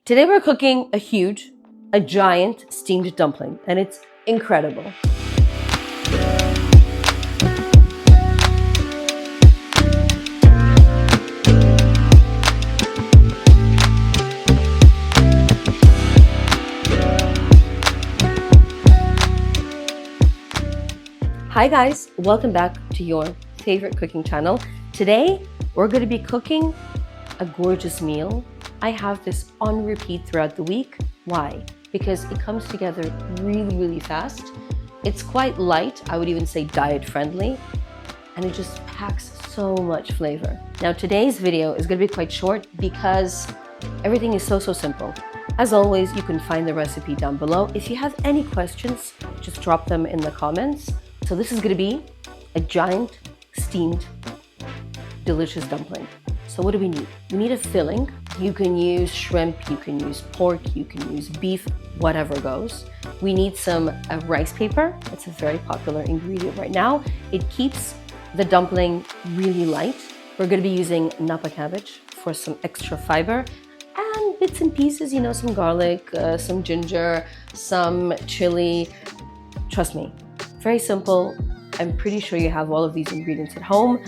Today we're cooking a giant steamed dumpling, and it's incredible. Hi guys, welcome back to your favorite cooking channel. Today we're going to be cooking a gorgeous meal. I have this on repeat throughout the week. Why? Because it comes together really fast. It's quite light, I would even say diet friendly, and it just packs so much flavor. Now today's video is going to be quite short because everything is so simple. As always, you can find the recipe down below. If you have any questions, just drop them in the comments. So this is going to be a giant steamed delicious dumpling. So what do we need? We need a filling. You can use shrimp, you can use pork, you can use beef, whatever goes. We need some rice paper. It's a very popular ingredient right now. It keeps the dumpling really light. We're going to be using napa cabbage for some extra fiber, and bits and pieces, you know, some garlic, some ginger, some chili. Trust me, very simple. I'm pretty sure you have all of these ingredients at home.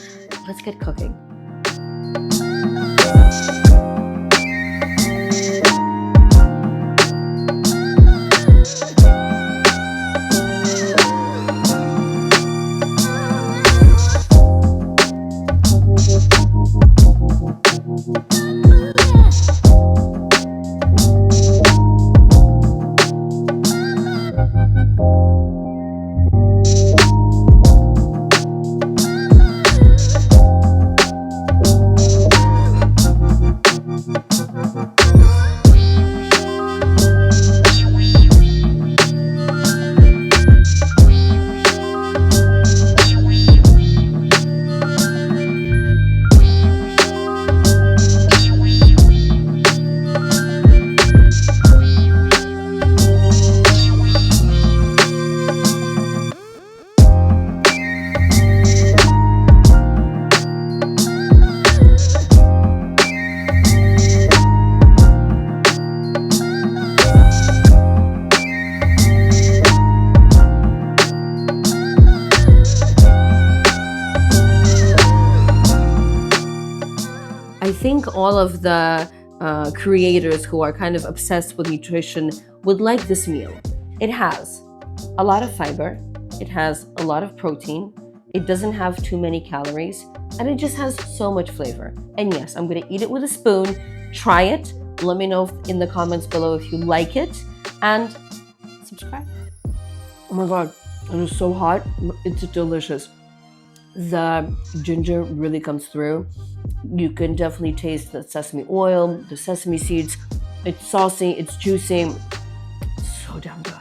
Let's get cooking. I think all of the creators who are kind of obsessed with nutrition would like this meal. It has a lot of fiber, it has a lot of protein, it doesn't have too many calories, and it just has so much flavor. And yes, I'm gonna eat it with a spoon. Try it. Let me know in the comments below if you like it, and subscribe. Oh my God, it is so hot. It's delicious. The ginger really comes through. You can definitely taste the sesame oil, the sesame seeds. It's saucy, it's juicy, so damn good.